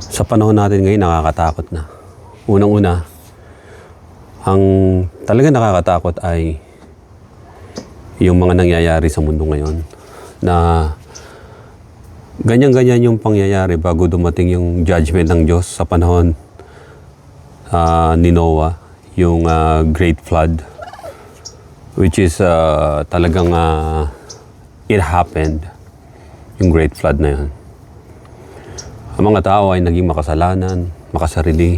Sa panahon natin ngayon, nakakatakot na. Unang-una, ang talaga nakakatakot ay yung mga nangyayari sa mundo ngayon na ganyan-ganyan yung pangyayari bago dumating yung judgment ng Diyos sa panahon ni Noah, yung Great Flood, which is talagang it happened, yung Great Flood na yun. Ang mga tao ay naging makasalanan, makasarili.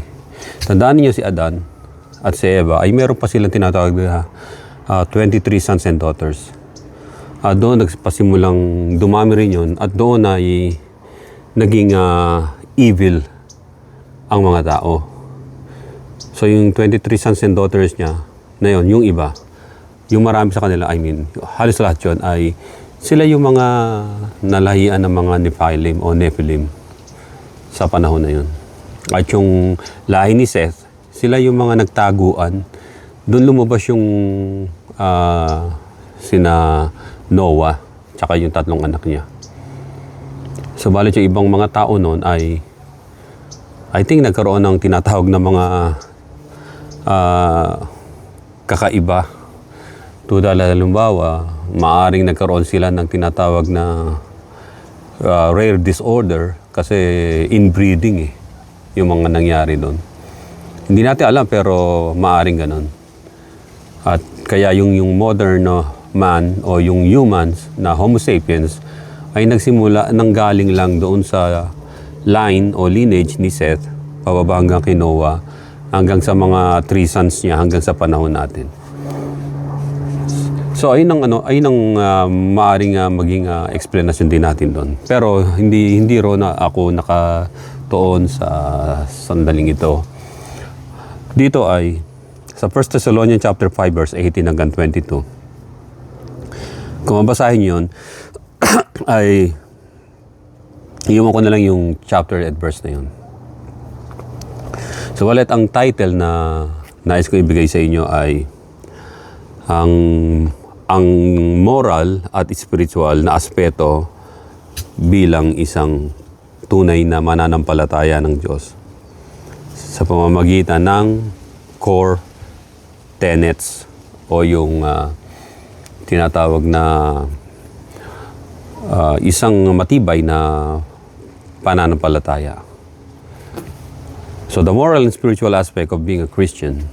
Tandaan niyo si Adan at si Eva ay meron pa silang tinatawag na 23 sons and daughters. Doon nagpasimulang dumami rin yun at doon ay naging evil ang mga tao. So yung 23 sons and daughters niya na yun, yung iba, yung marami sa kanila, halos lahat yun ay sila yung mga nalahian ng mga Nephilim o Nephilim sa panahon na yun. At yung lahi ni Seth, sila yung mga nagtaguan. Doon lumabas yung sina Noah, tsaka yung tatlong anak niya. So, balit yung ibang mga tao noon ay, I think nagkaroon ng tinatawag na mga kakaiba. Tulad halimbawa, maaring nagkaroon sila ng tinatawag na rare disorder kasi inbreeding yung mga nangyari doon. Hindi natin alam pero maaring ganun. At kaya yung modern man o yung humans na Homo sapiens ay nagsimula nang galing lang doon sa line o lineage ni Seth pababa hanggang kay Noah, hanggang sa mga 3 sons niya hanggang sa panahon natin. So ayun ang maaring maging explanation din natin doon. Pero hindi ro na ako nakatuon sa sandaling ito. Dito ay sa 1 Thessalonians chapter 5 verse 18 hanggang 22. Kung mabasahin 'yon ay iwan ko na lang yung chapter at verse na 'yon. So walit ang title na nais ko ibigay sa inyo ay ang moral at spiritual na aspeto bilang isang tunay na mananampalataya ng Diyos sa pamamagitan ng core tenets o yung tinatawag na isang matibay na pananampalataya. So the moral and spiritual aspect of being a Christian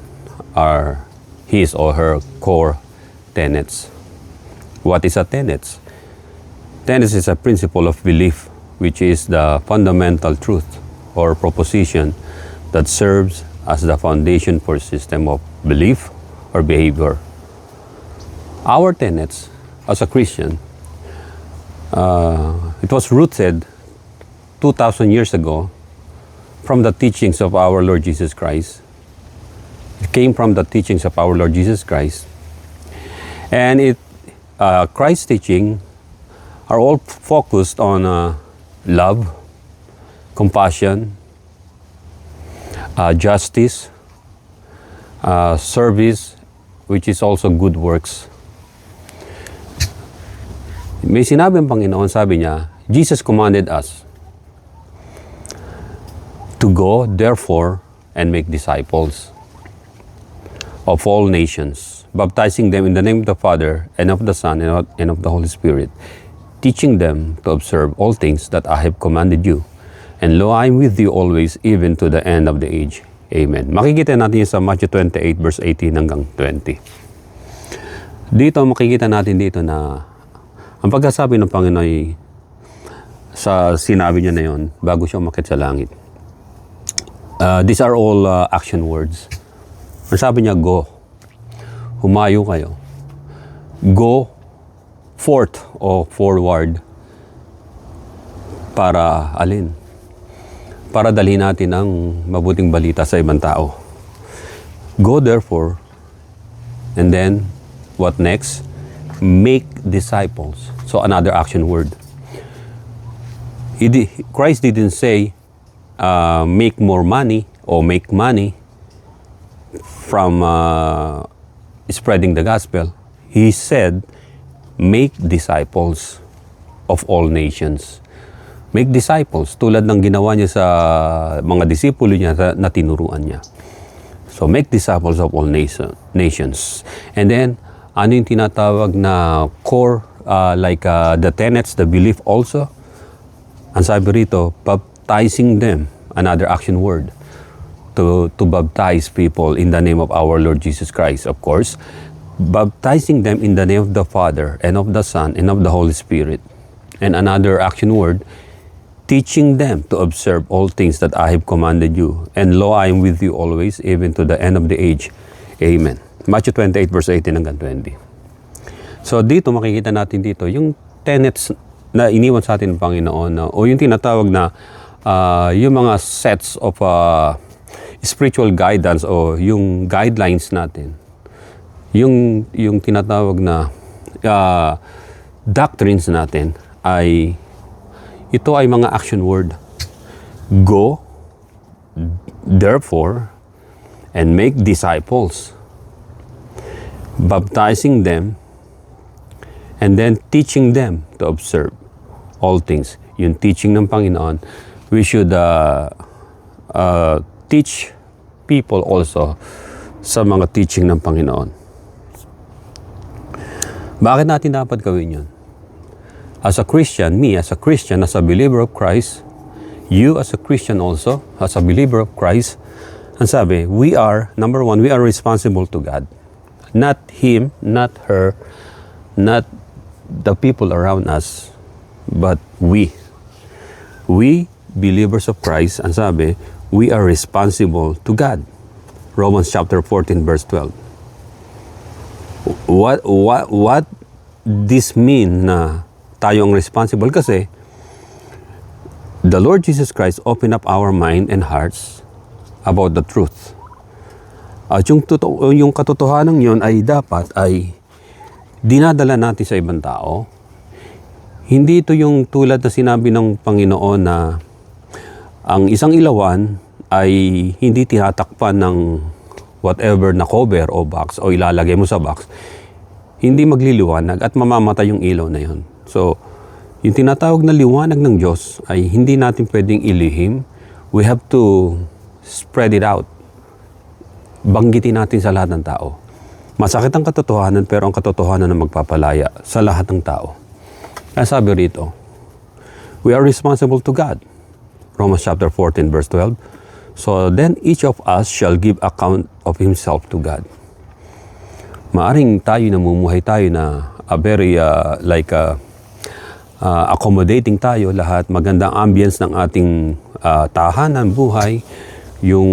are his or her core tenets. What is a tenets? Tenets is a principle of belief, which is the fundamental truth or proposition that serves as the foundation for a system of belief or behavior. Our tenets as a Christian, it was rooted 2,000 years ago from the teachings of our Lord Jesus Christ. It came from the teachings of our Lord Jesus Christ. And Christ's teaching are all focused on love, compassion, justice, service, which is also good works. May sinabi ang Panginoon, sabi niya, Jesus commanded us to go, therefore, and make disciples of all nations, baptizing them in the name of the Father, and of the Son, and of the Holy Spirit, teaching them to observe all things that I have commanded you. And lo, I am with you always, even to the end of the age. Amen. Makikita natin sa Matthew 28, verse 18 hanggang 20. Dito, makikita natin dito na ang pagkasabi ng Panginoon ay sa sinabi niya na yon bago siya umakyat sa langit. These are all action words. Ang sabi niya, go. Humayo kayo. Go forth o forward para alin? Para dalhin natin ang mabuting balita sa ibang tao. Go therefore, and then, what next? Make disciples. So another action word. Christ didn't say, make more money or make money from spreading the gospel. He said, make disciples of all nations. Make disciples, tulad ng ginawa niya sa mga disipulo niya na tinuruan niya. So, make disciples of all nations. And then, ano yung tinatawag na core, the tenets, the belief also? Ang sabi rito, baptizing them, another action word, to baptize people in the name of our Lord Jesus Christ, of course. Baptizing them in the name of the Father, and of the Son, and of the Holy Spirit. And another action word, teaching them to observe all things that I have commanded you. And lo, I am with you always, even to the end of the age. Amen. Matthew 28, verse 18 hanggang 20. So dito, makikita natin dito, yung tenets na iniwan sa atin ng Panginoon, o yung tinatawag na yung mga sets of spiritual guidance o yung guidelines natin. Yung tinatawag na doctrines natin ay ito ay mga action word. Go, therefore, and make disciples, baptizing them, and then teaching them to observe all things. Yung teaching ng Panginoon, we should teach people also sa mga teaching ng Panginoon. Bakit natin dapat gawin yun? As a Christian, me as a Christian, as a believer of Christ, you as a Christian also, as a believer of Christ, ang sabi, number one, we are responsible to God. Not him, not her, not the people around us, but we. We, believers of Christ, ang sabi, we are responsible to God. Romans chapter 14, verse 12. What this mean na tayo ang responsible? Kasi the Lord Jesus Christ opened up our mind and hearts about the truth. At yung katotohanan yun ay dapat ay dinadala natin sa ibang tao. Hindi ito yung tulad na sinabi ng Panginoon na ang isang ilawan ay hindi tinatakpan ng whatever na cover o box o ilalagay mo sa box. Hindi magliliwanag at mamamatay yung ilaw na yun. So, yung tinatawag na liwanag ng Diyos ay hindi natin pwedeng ilihim. We have to spread it out. Banggitin natin sa lahat ng tao. Masakit ang katotohanan, pero ang katotohanan na magpapalaya sa lahat ng tao. Kaya sabi rito, we are responsible to God. Romans chapter 14, verse 12. So then each of us shall give account of himself to God. Maaring tayo namumuhay tayo na very accommodating tayo lahat, magandang ambience ng ating tahanan, buhay, yung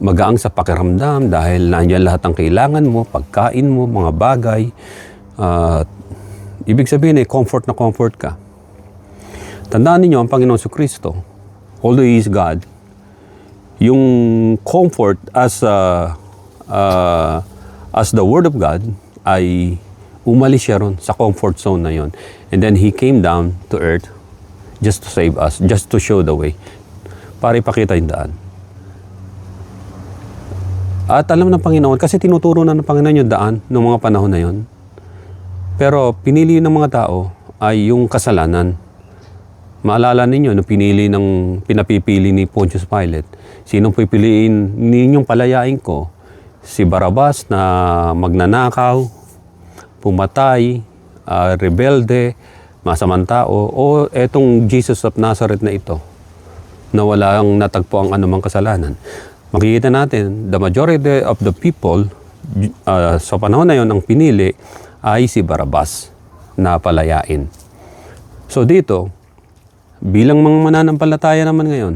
magaang sa pakiramdam dahil nandiyan lahat ng kailangan mo, pagkain mo, mga bagay. Ibig sabihin ay comfort na comfort ka. Tandaan niyo ang Panginoon Jesucristo, although He is God, yung comfort as the Word of God ay umalis siya ron sa comfort zone na yon. And then He came down to earth just to save us, just to show the way, para ipakita yung daan. At alam ng Panginoon, kasi tinuturo na ng Panginoon yung daan ng mga panahon na yon. Pero pinili ng mga tao ay yung kasalanan. Maalala ninyo na pinapipili ni Pontius Pilate. Sinong pipiliin ninyong palayain ko? Si Barabas na magnanakaw, pumatay, rebelde, masamang tao, o etong Jesus of Nazareth na ito, na walang natagpo ang anumang kasalanan. Makikita natin, the majority of the people sa panahon na yon ang pinili ay si Barabas na palayain. So dito, bilang mga mananampalataya naman ngayon,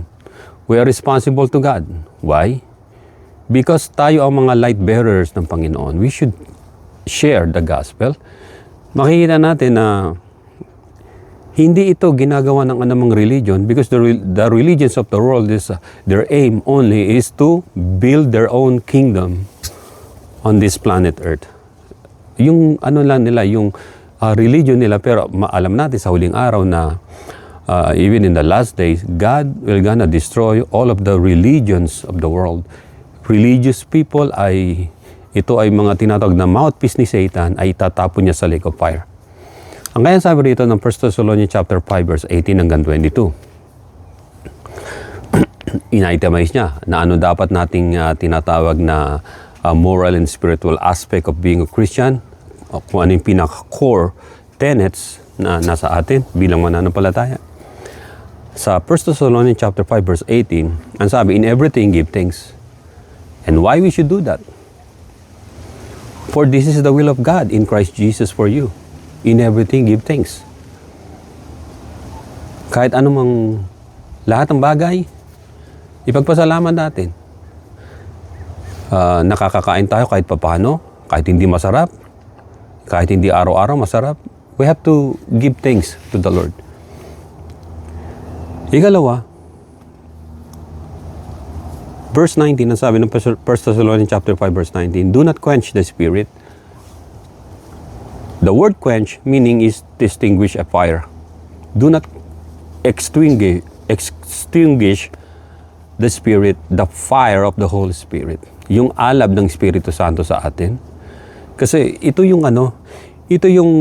we are responsible to God. Why? Because tayo ang mga light bearers ng Panginoon. We should share the gospel. Makikita natin na hindi ito ginagawa ng anumang religion because the religions of the world is their aim only is to build their own kingdom on this planet Earth. Yung ano lang nila, yung religion nila, pero alam natin sa huling araw na even in the last days, God will gonna destroy all of the religions of the world. Religious people ito ay mga tinatawag na mouthpiece ni Satan, ay tatapon niya sa lake of fire. Ang kaya sabi rito ng 1 Thessalonians chapter 5 verse 18 hanggang 22. In-itemize niya na ano dapat nating tinatawag na moral and spiritual aspect of being a Christian, o kung ano yung pinaka-core tenets na nasa atin bilang mananampalataya. Sa 1 Thessalonians chapter 5 verse 18, ang sabi, in everything give thanks. And why we should do that? For this is the will of God in Christ Jesus for you. In everything, give thanks. Kahit anumang lahat ng bagay, ipagpasalamat natin. Nakakakain tayo kahit papano, kahit hindi masarap, kahit hindi araw-araw masarap, we have to give thanks to the Lord. Ikalawa, verse 19, ang sabi ng 1 Thessalonians chapter 5 verse 19, do not quench the spirit. The word quench meaning is extinguish a fire. Do not extinguish the Spirit, the fire of the Holy Spirit. Yung alab ng Espiritu Santo sa atin. Kasi ito yung ito yung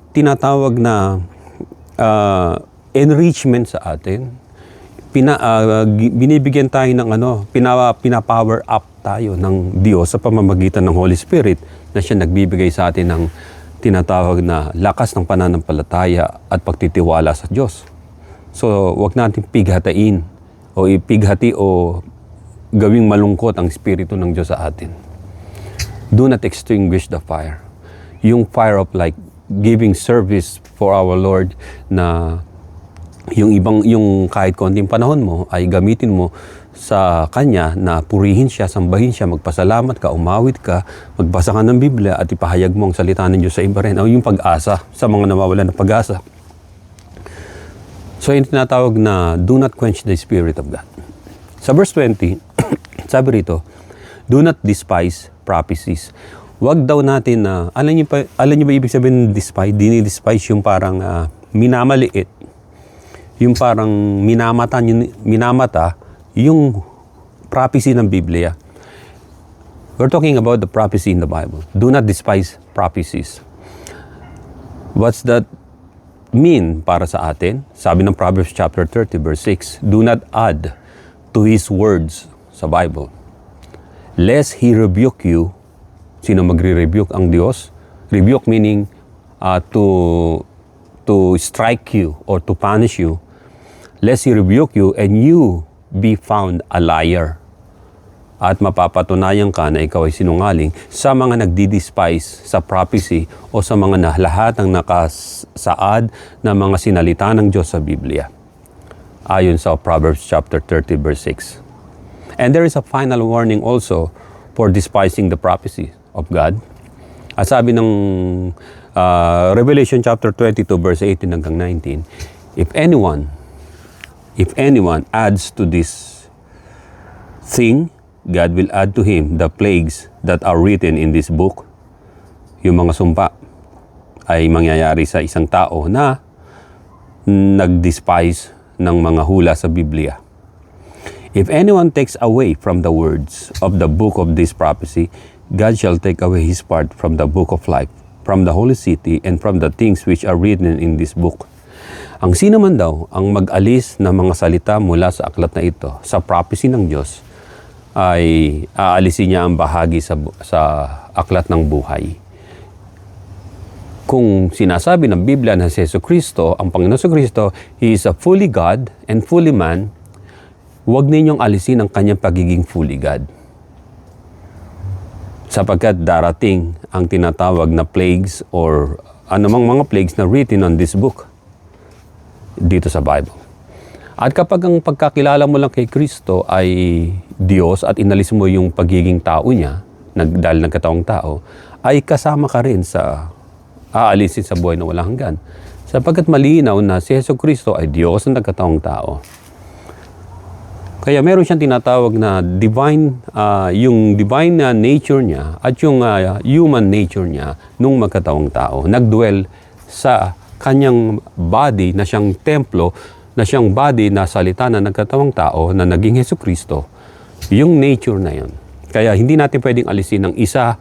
tinatawag na enrichment sa atin. Binibigyan tayo ng pina-power up tayo ng Diyos sa pamamagitan ng Holy Spirit na siya nagbibigay sa atin ng tinatawag na lakas ng pananampalataya at pagtitiwala sa Diyos. So, wag natin pighatiin o ipighati o gawing malungkot ang Espiritu ng Diyos sa atin. Do not extinguish the fire. Yung fire of like giving service for our Lord na yung kahit konting panahon mo ay gamitin mo sa Kanya na purihin siya, sambahin siya, magpasalamat ka, umawit ka, magbasa ka ng Biblia at ipahayag mo ang salita ng Diyos sa iba rin. O yung pag-asa sa mga nawawalan ng pag-asa. So yung tinatawag na do not quench the Spirit of God. Sa verse 20, sabi rito, do not despise prophecies. Wag daw natin na, alam niyo ba ibig sabihin ng despise? Dini-despise yung parang minamaliit. Yung parang minamata yung prophecy ng Biblia. We're talking about the prophecy in the Bible. Do not despise prophecies. What's that mean para sa atin? Sabi ng Proverbs chapter 30 verse 6, do not add to his words sa Bible, lest he rebuke you. Sino magre-rebuke? Ang Diyos. Rebuke meaning to strike you or to punish you. Lest he rebuke you and you be found a liar. At mapapatunayan ka na ikaw ay sinungaling sa mga nagdi-despise sa prophecy o sa mga lahat ng nakasaad na mga sinalita ng Diyos sa Biblia. Ayon sa Proverbs chapter 30 verse 6. And there is a final warning also for despising the prophecy of God. At sabi ng Revelation chapter 22 verse 18 hanggang 19, if anyone adds to this thing, God will add to him the plagues that are written in this book. Yung mga sumpa ay mangyayari sa isang tao na nag-despise ng mga hula sa Biblia. If anyone takes away from the words of the book of this prophecy, God shall take away his part from the book of life, from the holy city, and from the things which are written in this book. Ang sino man daw ang mag-alis ng mga salita mula sa aklat na ito, sa prophecy ng Diyos, ay aalisin niya ang bahagi sa aklat ng buhay. Kung sinasabi ng Biblia na si Jesucristo, ang Panginoon Jesucristo, He is a fully God and fully man, huwag ninyong alisin ang kanyang pagiging fully God. Sapagkat darating ang tinatawag na plagues or anumang mga plagues na written on this book dito sa Bible. At kapag ang pagkakilala mo lang kay Kristo ay Diyos at inalis mo yung pagiging tao niya, dahil nagkataong tao, ay kasama ka rin sa aalisin sa buhay na walang hanggan. Sapagkat malinaw na si Jesucristo ay Diyos na nagkataong tao. Kaya meron siyang tinatawag na divine, yung divine nature niya at yung human nature niya nung magkataong tao. Nagdwell sa kanyang body na siyang templo, na siyang body na salita na nagkatawang tao na naging Jesucristo, yung nature na yon. Kaya hindi natin pwedeng alisin ng isa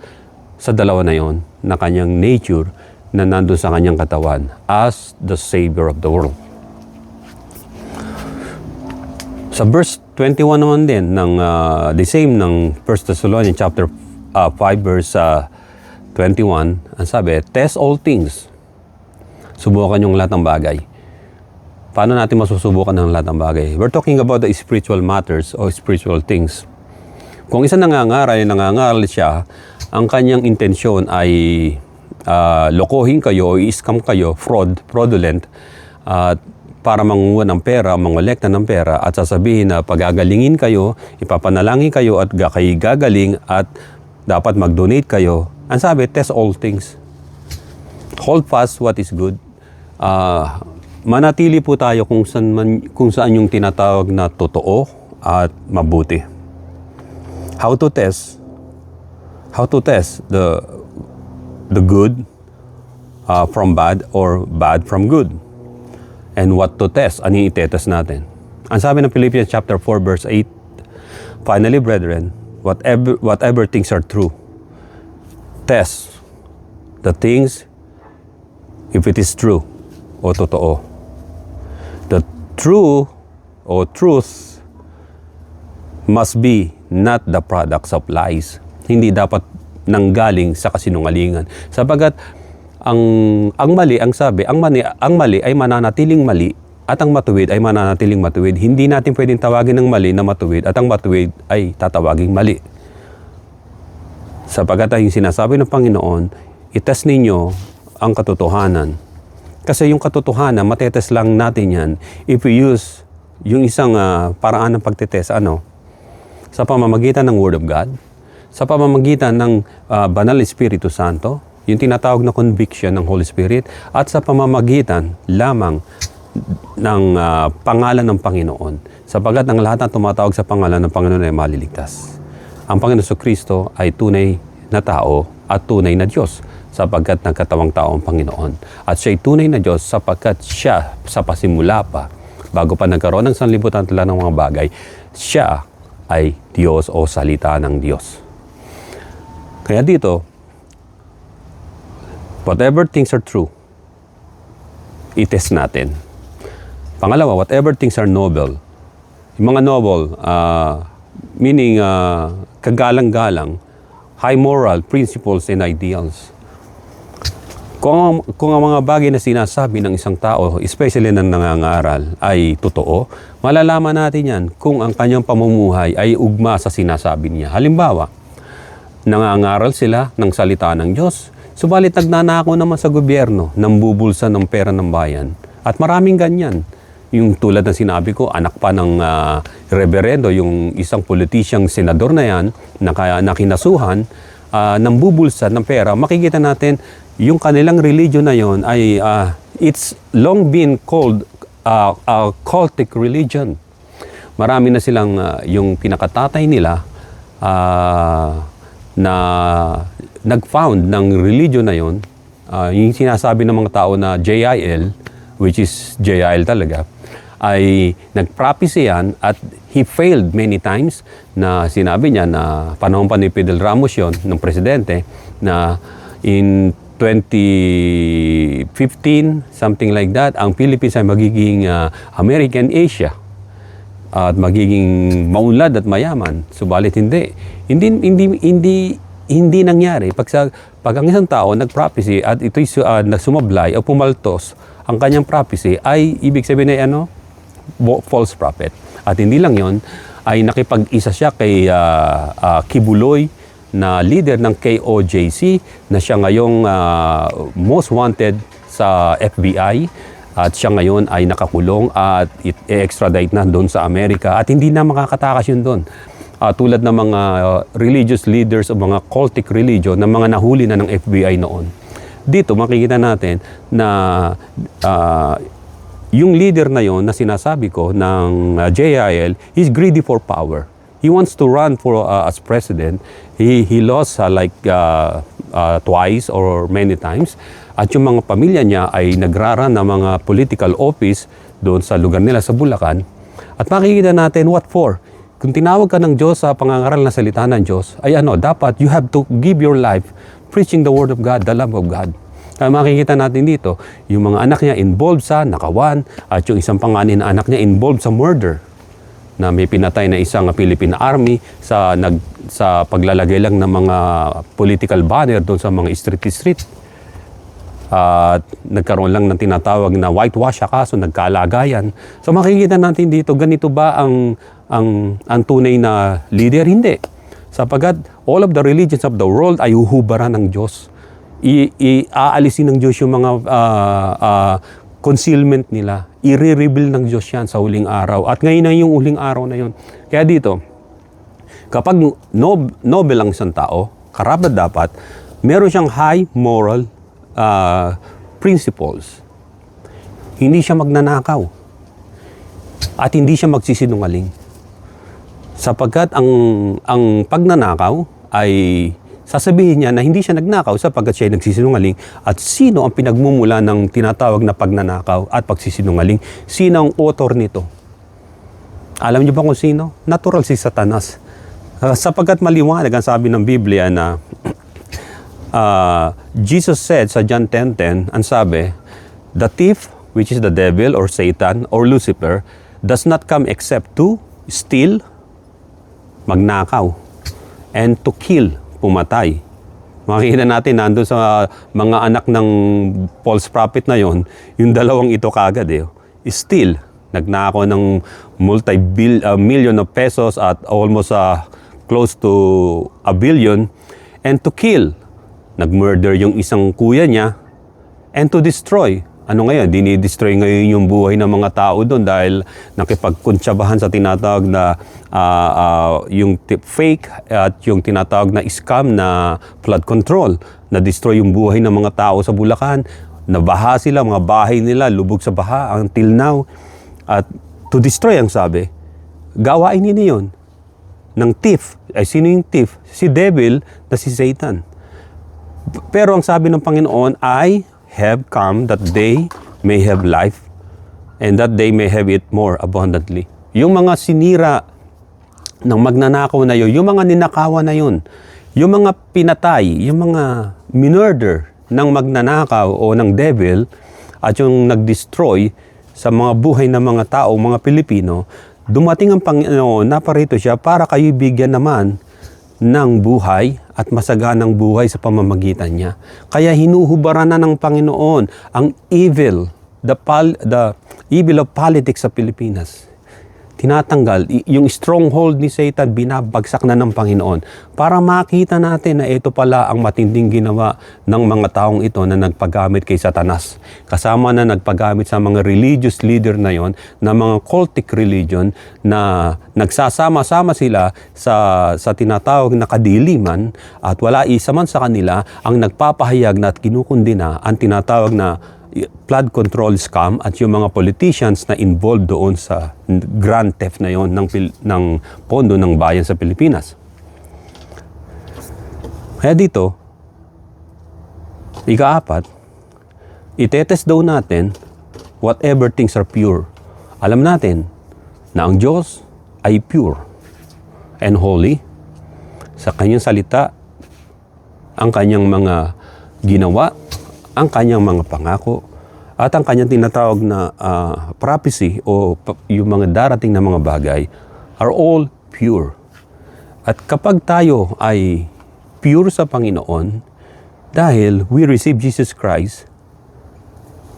sa dalawa na yon na kanyang nature na nandun sa kanyang katawan as the Savior of the world. Sa verse 21 naman din ng the same ng 1 Thessalonians chapter 5 verse 21, ang sabi, test all things. Subukan yung lahat ng bagay. Paano natin masusubukan ng lahat ng bagay? We're talking about the spiritual matters or spiritual things. Kung isa nangangaral siya, ang kanyang intensyon ay lokohin kayo o i-scam kayo, fraudulent, para manguha ng pera, mangolekta ng pera at sasabihin na pagagalingin kayo, ipapanalangin kayo at kayo gagaling at dapat mag-donate kayo. Ang sabi, test all things. Hold fast what is good. Manatili po tayo kung saan yung tinatawag na totoo at mabuti. How to test the good from bad or bad from good. And what to test? Ano yung itetest natin? Ang sabi ng Philippians chapter 4 verse 8, finally, brethren, whatever things are true, test the things if it is true o totoo. The true or truth must be not the products of lies. Hindi dapat nanggaling sa kasinungalingan. Sapagat ang mali, ang mali ay mananatiling mali at ang matuwid ay mananatiling matuwid. Hindi natin pwedeng tawagin ng mali na matuwid at ang matuwid ay tatawaging mali. Sapagat yung sinasabi ng Panginoon, itest ninyo ang katotohanan. Kasi yung katotohanan, matetest lang natin yan if we use yung isang paraan ng pagtetest, sa pamamagitan ng Word of God, sa pamamagitan ng Banal Espiritu Santo, yung tinatawag na conviction ng Holy Spirit, at sa pamamagitan lamang ng pangalan ng Panginoon. Sapagat ang lahat ng tumatawag sa pangalan ng Panginoon ay maliligtas. Ang Panginoon Jesucristo ay tunay na tao at tunay na Diyos, sapagkat nagkatawang tao ang Panginoon. At siya'y tunay na Diyos sapagkat siya sa pasimula pa, bago pa nagkaroon ng sanlibutan tala ng mga bagay, siya ay Diyos o salita ng Diyos. Kaya dito, whatever things are true, itest natin. Pangalawa, whatever things are noble. Yung mga noble, meaning kagalang-galang, high moral principles and ideals. Kung ang mga bagay na sinasabi ng isang tao, especially ng nangangaral, ay totoo, malalaman natin yan kung ang kanyang pamumuhay ay ugma sa sinasabi niya. Halimbawa, nangangaral sila ng salita ng Diyos, subalit nagnanakaw naman sa gobyerno, nambubulsa ng pera ng bayan. At maraming ganyan. Yung tulad ng sinabi ko, anak pa ng reverendo, yung isang politisyang senador na yan, na kinasuhan, nambubulsa ng pera, makikita natin yung kanilang religion na yon ay it's long been called a cultic religion. Marami na silang yung pinakatatay nila na nag-found ng religion na yon, yung sinasabi ng mga tao na JIL, which is JIL talaga, ay nag-prophecy yan at he failed many times. Na sinabi niya na panahon pa ni Fidel Ramos yun, ng presidente, na in 2015, something like that, ang Philippines ay magiging American Asia at magiging maunlad at mayaman. Subalit hindi nangyari. Pag ang isang tao nag-prophecy at ito'y sumablay o pumaltos, ang kanyang prophecy ay ibig sabihin ay false prophet. At hindi lang yon, ay nakipag-isa siya kay Kibuloy, na leader ng KOJC, na siya ngayong most wanted sa FBI, at siya ngayon ay nakakulong at i-extradite na doon sa Amerika at hindi na makakatakas yun doon. Tulad ng mga religious leaders o mga cultic religion na mga nahuli na ng FBI noon. Dito makikita natin na yung leader na yon na sinasabi ko ng JIL is greedy for power. He wants to run for as president. He lost twice or many times. At yung mga pamilya niya ay nagraran ng mga political office doon sa lugar nila sa Bulacan. At makikita natin what for. Kung tinawag ka ng Diyos sa pangangaral na salita ng Diyos, ay dapat you have to give your life preaching the Word of God, the love of God. Kaya makikita natin dito, yung mga anak niya involved sa nakawan at yung isang panganay na anak niya involved sa murder na may pinatay na isang Philippine Army sa paglalagay lang ng mga political banner doon sa mga street. At nagkaroon lang ng tinatawag na whitewash kaso nagkalagayan. So makikita natin dito, ganito ba ang tunay na leader? Hindi. Sapagat all of the religions of the world ay uhubaran ng Diyos. Aalisin ng Diyos yung mga concealment nila. I-reveal ng Diyos yan sa huling araw. At ngayon na yung huling araw na yun. Kaya dito, kapag noble ang isang tao, karapat dapat, meron siyang high moral principles. Hindi siya magnanakaw. At hindi siya magsisinungaling. Sapagkat ang pagnanakaw ay sasabihin niya na hindi siya nagnakaw sapagkat siya ay nagsisinungaling. At sino ang pinagmumula ng tinatawag na pagnanakaw at pagsisinungaling? Sino ang author nito? Alam niyo ba kung sino? Natural si Satanas. Sapagkat maliwanag ang sabi ng Biblia na Jesus said sa John 10:10, ang sabi, the thief, which is the devil or Satan or Lucifer, does not come except to steal, magnakaw, and to kill, pumatay. Makikita natin nandun sa mga anak ng false prophet na yon, yung dalawang ito kagad steal, nagnakaw ng multi-million of pesos at almost close to a billion, and to kill, nag-murder yung isang kuya niya, and to destroy. Ano ngayon? Dinidestroy ngayon yung buhay ng mga tao doon dahil nakipagkuntsabahan sa tinatawag na yung fake at yung tinatawag na scam na flood control. Na-destroy yung buhay ng mga tao sa Bulacan. Nabaha sila, mga bahay nila, lubog sa baha until now. At to destroy ang sabi, gawain nila yun ng thief. Ay, sino yung thief? Si devil na si Satan. Pero ang sabi ng Panginoon ay, have come that they may have life and that they may have it more abundantly. Yung mga sinira ng magnanakaw na yun, yung mga ninakawan na yun, yung mga pinatay, yung mga minurder ng magnanakaw o ng devil at yung nag-destroy sa mga buhay ng mga tao, mga Pilipino, dumating ang Panginoon, naparito siya para kayo bigyan naman ng buhay at masaganang buhay sa pamamagitan niya. Kaya hinuhubaran na ng Panginoon ang evil, the evil of politics sa Pilipinas. Tinatanggal, yung stronghold ni Satan, binabagsak na ng Panginoon para makita natin na ito pala ang matinding ginawa ng mga taong ito na nagpagamit kay Satanas. Kasama na nagpagamit sa mga religious leader na yon, na mga cultic religion na nagsasama-sama sila sa tinatawag na kadiliman at wala isa man sa kanila ang nagpapahayag na at kinukundina ang tinatawag na flood control scam at yung mga politicians na involved doon sa grand theft na yon ng pondo ng bayan sa Pilipinas. Kaya dito, ika-4, itetest daw natin whatever things are pure. Alam natin na ang Diyos ay pure and holy. Sa kanyang salita, ang kanyang mga ginawa, ang kanyang mga pangako, at ang kanyang tinatawag na prophecy o yung mga darating na mga bagay are all pure. At kapag tayo ay pure sa Panginoon, dahil we receive Jesus Christ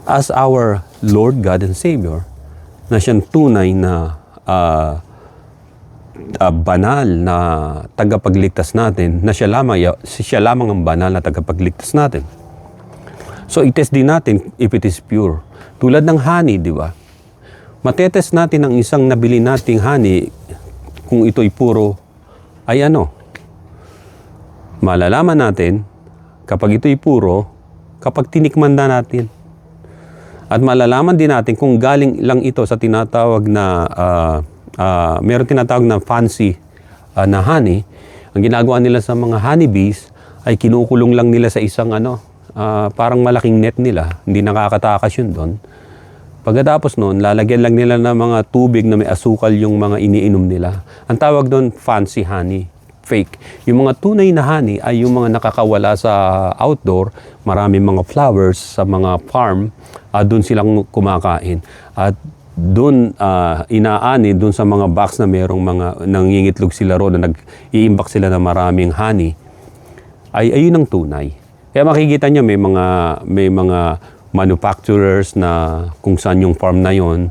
as our Lord, God, and Savior, na siyang tunay na banal na tagapagligtas natin, na siya lamang ang banal na tagapagligtas natin. So, i-test din natin if it is pure. Tulad ng honey, di ba? Matetest natin ang isang nabili nating honey kung ito'y puro ay ano. Malalaman natin kapag ito'y puro kapag tinikman na natin. At malalaman din natin kung galing lang ito sa tinatawag na meron tinatawag na fancy na honey. Ang ginagawa nila sa mga honeybees ay kinukulong lang nila sa isang parang malaking net nila, hindi nakakatakas yun doon. Pagkatapos noon, lalagyan lang nila ng mga tubig na may asukal yung mga iniinom nila. Ang tawag doon, fancy honey. fake. Yung mga tunay na honey ay yung mga nakakawala sa outdoor, maraming mga flowers sa mga farm, doon silang kumakain. At doon inaani doon sa mga box na merong mga nangingitlog sila ro na nag-iimbak sila ng maraming honey, ay ayun ang tunay. Kaya makikita nyo may mga manufacturers na kung saan yung farm na yon.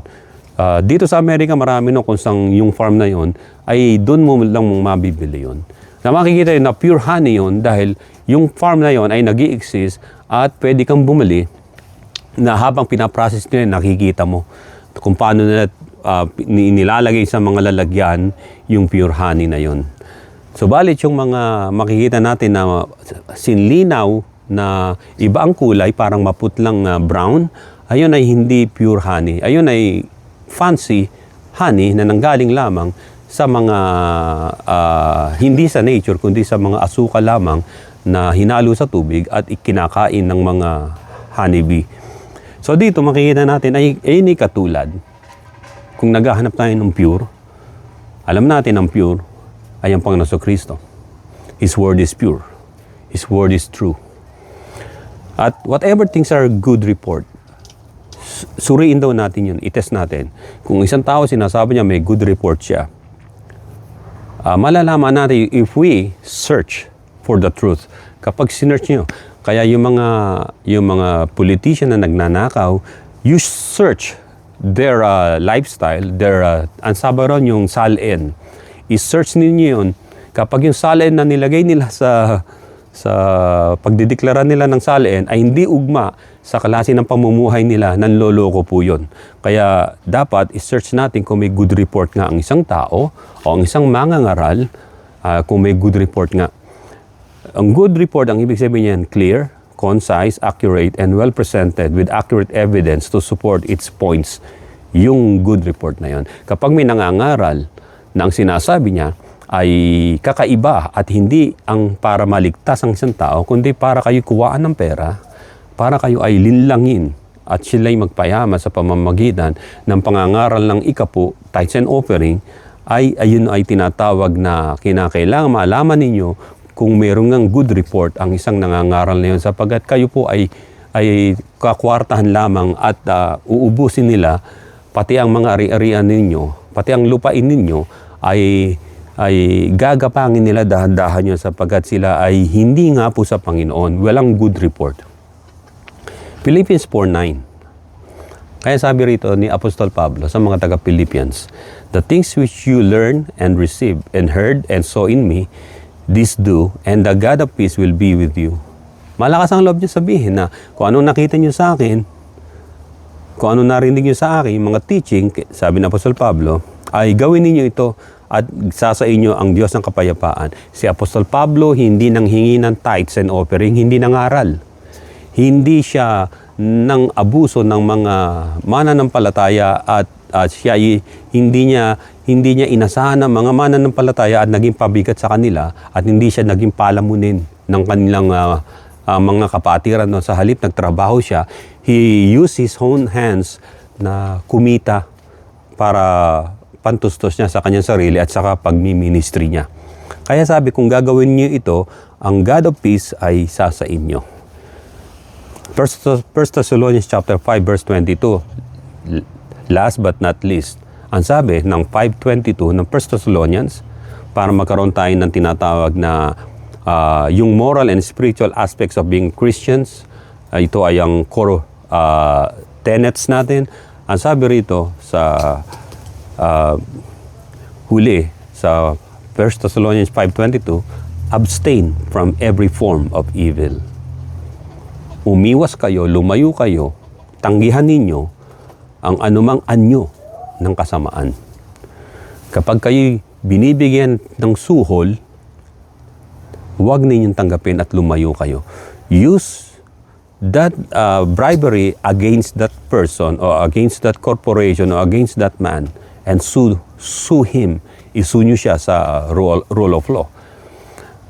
Dito sa Amerika marami no kung saan yung farm na yon ay doon mo lang mabibili yon. Na makikita yun na pure honey yon dahil yung farm na yon ay nag-i-exist at pwede kang bumili na habang pinaprocess nila nakikita mo kung paano nila nilalagay sa mga lalagyan yung pure honey na yon. So balit yung mga makikita natin na sinlinaw na iba ang kulay, parang maputlang brown, ayun ay hindi pure honey. Ayun ay fancy honey na nanggaling lamang sa mga hindi sa nature kundi sa mga asukal lamang na hinalo sa tubig at ikinakain ng mga honeybee. So dito makikita natin ay katulad. Kung naghahanap tayo ng pure, alam natin ang pure ay ang Panginoon Kristo. His word is pure. His word is true. At whatever things are good report, suriin daw natin yun, itest natin. Kung isang tao sinasabi niya may good report siya, malalaman natin if we search for the truth. Kapag sinearch nyo, kaya yung mga politician na nagnanakaw, you search their lifestyle, their ansabaron yung salin. I-search ninyo yun. Kapag yung salin na nilagay nila sa pagdideklara nila ng salin ay hindi ugma sa klase ng pamumuhay nila, nanloloko po yun. Kaya dapat i-search natin kung may good report nga ang isang tao o ang isang mangangaral, kung may good report nga. Ang good report, ang ibig sabihin niyan, clear, concise, accurate, and well presented with accurate evidence to support its points. Yung good report na yun. Kapag may nangangaral na ang sinasabi niya ay kakaiba at hindi ang para maligtas ang isang tao, kundi para kayo kuwaan ng pera, para kayo ay linlangin at sila'y magpayaman sa pamamagitan ng pangangaral ng ikapu, tithes and offering, ayun ay tinatawag na kinakailangan malaman ninyo kung mayroong ng good report ang isang nangangaral na yun sapagkat kayo po ay kakwartahan lamang at uubusin nila pati ang mga ari-arian ninyo, pati ang lupain ninyo ay gagapangin nila dahan-dahan nyo sapagkat sila ay hindi nga po sa Panginoon. Walang good report. Philippians 4:9. Kaya sabi rito ni Apostol Pablo sa mga taga-Philippians, the things which you learn and receive and heard and saw in me, this do, and the God of peace will be with you. Malakas ang loob niya sabihin na kung anong nakita niyo sa akin, kung anong narinig niyo sa akin, mga teaching, sabi ni Apostol Pablo, ay gawin niyo ito at sa inyo ang Diyos ng kapayapaan. Si Apostol Pablo hindi nanghingi ng tithes and offering, hindi nangaral. Hindi siya nang abuso ng mga mananampalataya at siya hindi niya inasahan ng mga mananampalataya at naging pabigat sa kanila at hindi siya naging palamunin ng kanilang mga kapatiran. No? Sa halip nagtrabaho siya, he used his own hands na kumita para pantustos niya sa kanyang sarili at saka pagmi-ministry niya. Kaya sabi, kung gagawin niyo ito, ang God of peace ay sa inyo. 1 Thessalonians chapter 5 verse 22. Last but not least, ang sabi ng 5:22 ng 1 Thessalonians, para magkaroon tayo ng tinatawag na yung moral and spiritual aspects of being Christians, ito ay ang core tenets natin. Ang sabi rito sa huli sa 1 Thessalonians 5:22, abstain from every form of evil. Umiwas kayo, lumayo kayo, tanggihan ninyo ang anumang anyo ng kasamaan. Kapag kayo binibigyan ng suhol, huwag ninyong tanggapin at lumayo kayo. Use that bribery against that person or against that corporation or against that man and sue him. Isue nyo siya sa rule of law.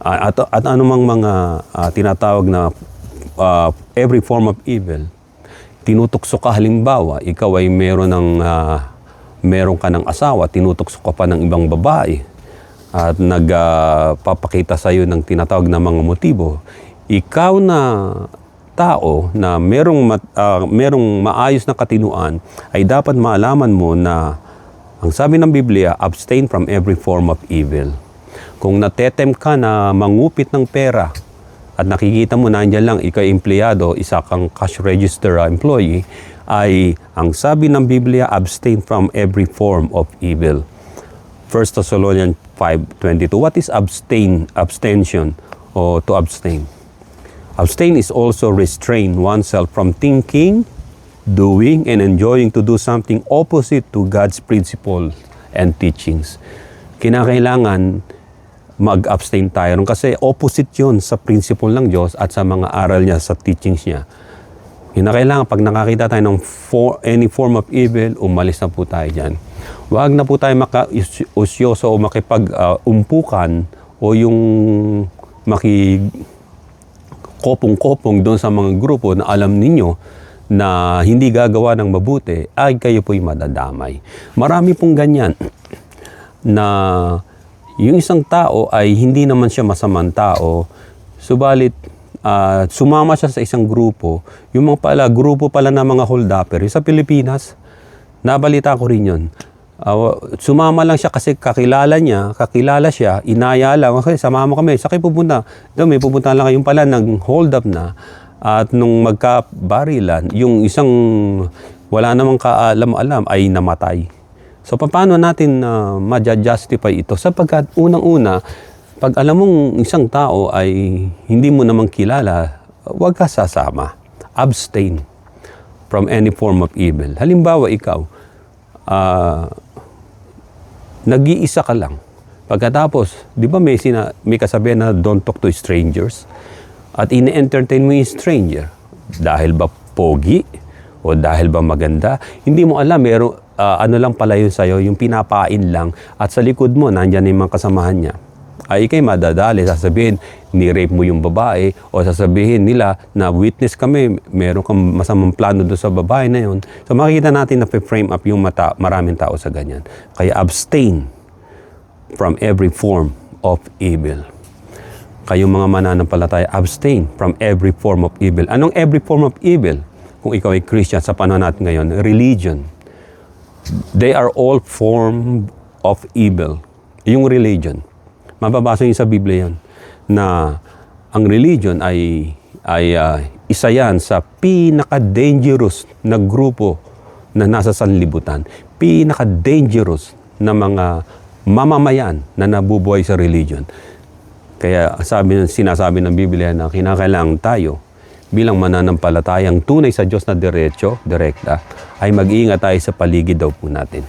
At anumang mga tinatawag na every form of evil, tinutukso ka halimbawa, ikaw ay meron ka ng asawa, tinutukso ka pa ng ibang babae, at nagpapakita sa iyo ng tinatawag na mga motibo, ikaw na tao na merong maayos na katinuan, ay dapat maalaman mo na ang sabi ng Biblia, abstain from every form of evil. Kung natetem ka na mangupit ng pera at nakikita mo nandiyan lang ikaw empleyado, isa kang cash register employee, ay ang sabi ng Biblia, abstain from every form of evil. 1 Thessalonians 5:22. What is abstention o to abstain? Abstain is also restrain oneself from thinking, doing, and enjoying to do something opposite to God's principle and teachings. Kinakailangan mag-abstain tayo kasi opposite yun sa principle ng Diyos at sa mga aral niya, sa teachings niya. Kinakailangan pag nakakita tayo ng any form of evil, umalis na po tayo dyan. Huwag na po tayo maka-usyoso o makipag-umpukan o yung kopong-kopong doon sa mga grupo na alam ninyo na hindi gagawa ng mabuti, ay kayo po'y madadamay. Marami pong ganyan na yung isang tao ay hindi naman siya masamang tao, subalit sumama siya sa isang grupo, yung mga grupo pala ng mga hold-upper, sa Pilipinas, nabalita ko rin yun. Sumama lang siya kasi kakilala siya, inaya lang, okay, samama kami, sakay pupunta. Doon may pupunta lang yung pala ng hold-up na, at nung magkabarilan, yung isang wala namang kaalam-alam ay namatay. So paano natin ma-justify ito? Sapagkat unang-una, pag alam mong isang tao ay hindi mo namang kilala, huwag ka sasama. Abstain from any form of evil. Halimbawa, ikaw, nag-iisa ka lang. Pagkatapos, di ba may kasabihan na don't talk to strangers? At ine-entertain mo yung stranger. Dahil ba pogi? O dahil ba maganda? Hindi mo alam, ano lang pala yun sa'yo, yung pinapain lang. At sa likod mo, nandyan yung mga kasamahan niya. Ay ikay madadali, sasabihin, ni-rape mo yung babae, o sasabihin nila na witness kami, meron kang masamang plano doon sa babae na yun. So makikita natin na frame up yung maraming tao sa ganyan. Kaya abstain from every form of evil. Kayong mga mananampalataya, abstain from every form of evil. Anong every form of evil? Kung ikaw ay Christian sa panahon natin ngayon, religion. They are all form of evil. Yung religion. Mababasa niyo sa Biblia yan na ang religion ay isa yan sa pinaka-dangerous na grupo na nasa sanlibutan. Pinaka-dangerous na mga mamamayan na nabubuhay sa religion. Kaya sinasabi ng Biblia na kinakailangan tayo bilang mananampalatayang tunay sa Diyos na direkta, ay mag-iingat tayo sa paligid daw po natin.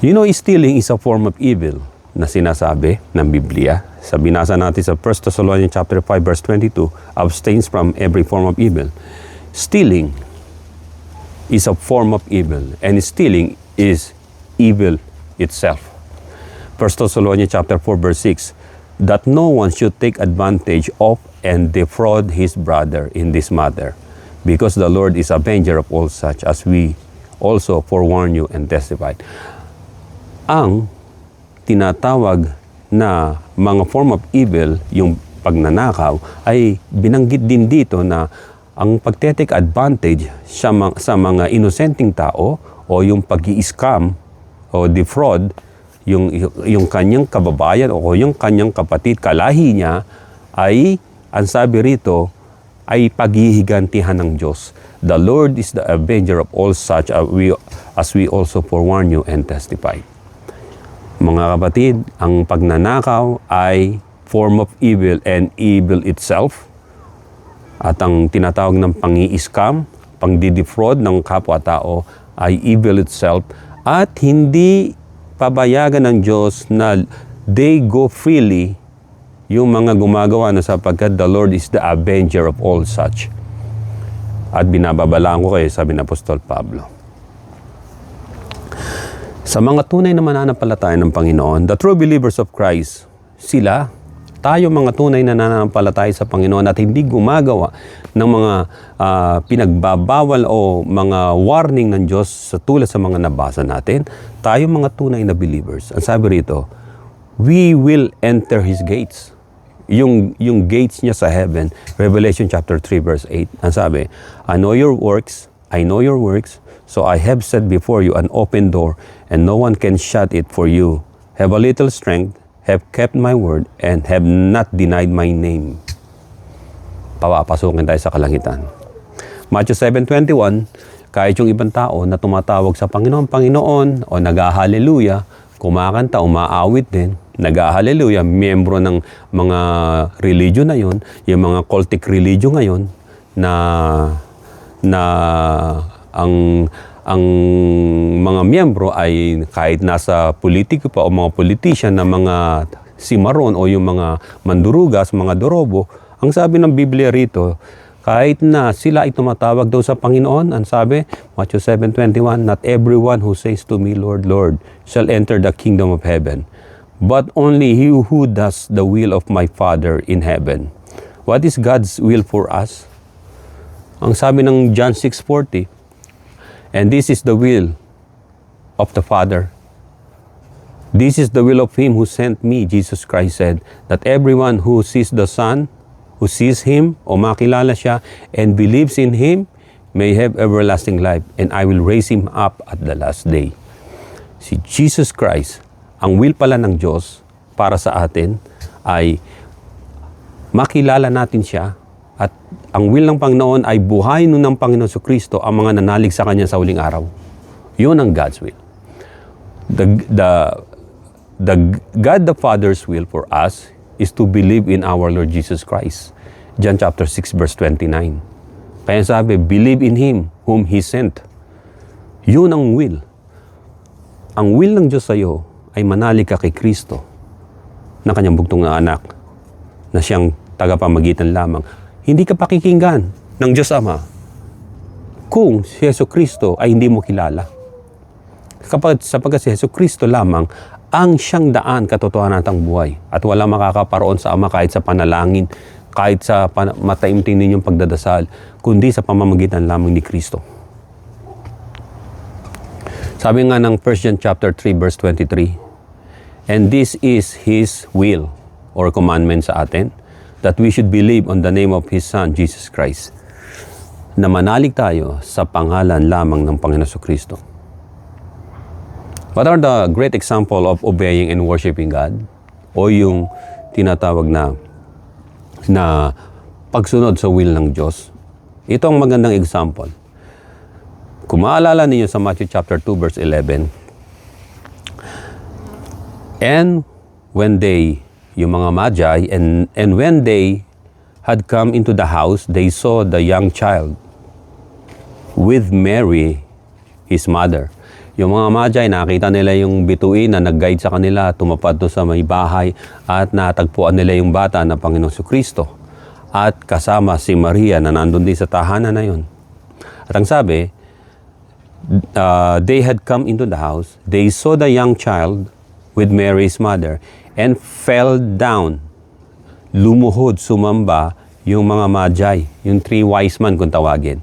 You know, stealing is a form of evil na sinasabi ng Biblia. Sa binasa natin sa 1 Thessalonians chapter 5 verse 22, abstains from every form of evil. Stealing is a form of evil, and stealing is evil itself. 1 Thessalonians chapter 4 verse 6, that no one should take advantage of and defraud his brother in this matter, because the Lord is avenger of all such, as we also forewarn you and testified. Ang tinatawag na mga form of evil, yung pagnanakaw, ay binanggit din dito na ang pagte-take advantage sa mga inosenteng tao o yung pag-i-scam o defraud, yung kanyang kababayan o yung kanyang kapatid, kalahi niya, ay, ang sabi rito, ay paghihigantihan ng Diyos. The Lord is the avenger of all such, as we also forewarn you and testify. Mga kapatid, ang pagnanakaw ay form of evil and evil itself. At ang tinatawag ng pang-i-scam, pang-defraud ng kapwa-tao ay evil itself. At hindi pabayagan ng Diyos na they go freely yung mga gumagawa na sapagkat the Lord is the avenger of all such. At binababalaan ko kayo, sabi ng Apostol Pablo. Sa mga tunay na mananampalataya ng Panginoon, the true believers of Christ, tayo mga tunay na nananampalataya sa Panginoon at hindi gumagawa ng mga pinagbabawal o mga warning ng Diyos tulad sa mga nabasa natin, tayo mga tunay na believers. Ang sabi rito, we will enter His gates. Yung gates niya sa heaven, Revelation chapter 3 verse 8. Ang sabi, I know your works, so I have set before you an open door, and no one can shut it for you. Have a little strength, have kept my word, and have not denied my name. Papapasukin tayo sa kalangitan. Matthew 7:21, kahit yung ibang tao na tumatawag sa Panginoon, Panginoon, o nag-hallelujah, kumakanta, umaawit din, nag-hallelujah, miyembro ng mga religion na yun, yung mga cultic religion ngayon, na ang mga miyembro ay kahit nasa politiko pa o mga politician na mga simaron o yung mga mandurugas, mga dorobo, ang sabi ng Biblia rito, kahit na sila ay tumatawag daw sa Panginoon, ang sabi, Matthew 7:21, not everyone who says to me, Lord, Lord, shall enter the kingdom of heaven, but only he who does the will of my Father in heaven. What is God's will for us? Ang sabi ng John 6:40, and this is the will of the Father. This is the will of Him who sent me, Jesus Christ said, that everyone who sees the Son, who sees Him, o makilala siya, and believes in Him, may have everlasting life, and I will raise him up at the last day. Si Jesus Christ, ang will pala ng Diyos para sa atin ay makilala natin siya, at ang will ng Panginoon ay buhayin ng Panginoon sa Kristo ang mga nanalig sa Kanya sa huling araw. Yun ang God's will. The God the Father's will for us is to believe in our Lord Jesus Christ. John chapter 6 verse 29. Kaya sabi, believe in Him whom He sent. Yun ang will. Ang will ng Diyos sa iyo ay manalig ka kay Kristo na Kanyang bugtong na anak, na Siyang tagapamagitan lamang. Hindi ka pakikinggan ng Diyos Ama kung si Yesu Kristo ay hindi mo kilala. Sapagkat si Yesu Kristo lamang ang siyang daan, katotohanan at ang buhay. At wala makakaparoon sa Ama kahit sa panalangin, kahit sa mataimtim ninyong pagdadasal, kundi sa pamamagitan lamang ni Kristo. Sabi nga ng 1 John chapter 3 verse 23, and this is His will or commandment sa atin, that we should believe on the name of His Son, Jesus Christ, na manalig tayo sa pangalan lamang ng Panginoon Kristo. What are the great example of obeying and worshiping God? O yung tinatawag na pagsunod sa will ng Diyos. Ito ang magandang example. Kung maalala ninyo sa Matthew chapter 2 verse 11, and when they, yung mga magi, and when they had come into the house, they saw the young child with Mary, his mother. Yung mga magi, nakita nila yung bituin na nag-guide sa kanila, tumapad doon sa may bahay, at natagpuan nila yung bata na Panginoong Kristo. At kasama si Maria na nandun din sa tahanan na yun. At ang sabi, they had come into the house, they saw the young child with Mary's mother, and fell down. Lumuhod, sumamba yung mga magi, yung 3 wise men kung tawagin,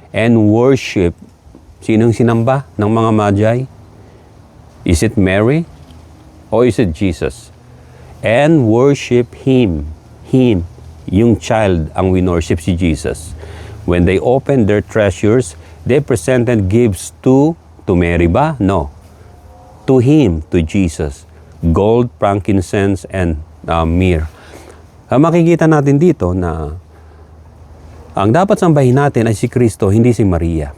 and worship. Sinong sinamba ng mga magi? Is it Mary? Or is it Jesus? And worship Him. Him, yung child, ang winorship si Jesus. When they opened their treasures, they presented gifts to Mary ba? No. To Him, to Jesus. Gold, frankincense, and myrrh. Makikita natin dito na ang dapat sambahin natin ay si Kristo, hindi si Maria.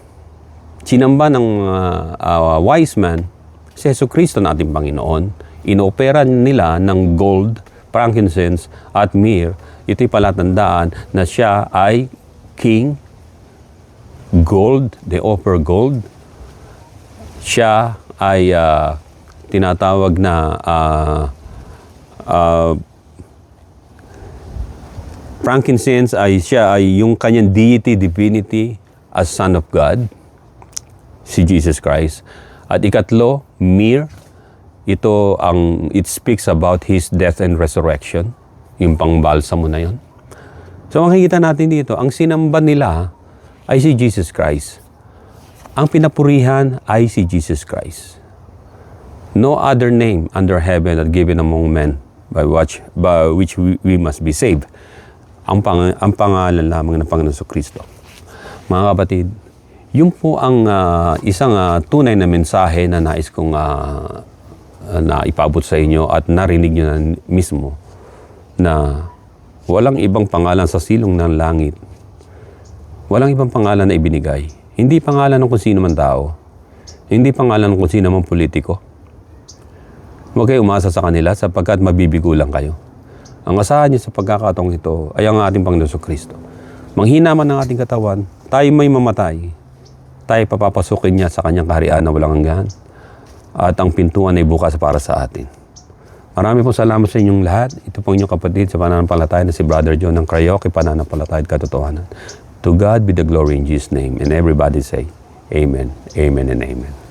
Sinamba ng wise man, si Yesu Kristo nating Panginoon, inopera nila ng gold, frankincense, at myrrh. Ito'y palatandaan na siya ay king. Gold, they offer gold. Siya ay tinatawag na frankincense, ay siya ay yung kanyang deity, divinity, as Son of God, si Jesus Christ. At ikatlo, myrrh, it speaks about His death and resurrection, yung pangbalsamo na yun. So makikita natin dito, ang sinamba nila ay si Jesus Christ. Ang pinapurihan ay si Jesus Christ. No other name under heaven that given among men by which we must be saved. Ang pangalan lamang ng Panginoon Kristo. Mga kapatid, yun po ang isang tunay na mensahe na nais kong na ipaabot sa inyo at narinig nyo na mismo na walang ibang pangalan sa silong ng langit. Walang ibang pangalan na ibinigay. Hindi pangalan ng kung sino man tao. Hindi pangalan ng kung sino man politiko. Huwag kayo umasa sa kanila sapagkat mabibigo lang kayo. Ang asahan niyo sa pagkakataong ito ay ang ating Panginoon Kristo. Manghina man ang ating katawan, tayo may mamatay. Tayo papapasukin niya sa kanyang kaharian na walang hanggan. At ang pintuan ay bukas para sa atin. Marami pong salamat sa inyong lahat. Ito pong inyong kapatid sa pananampalataya na si Brother John ng Crayoke, pananampalataya at katotohanan. To God be the glory in Jesus' name. And everybody say, Amen, Amen, and Amen.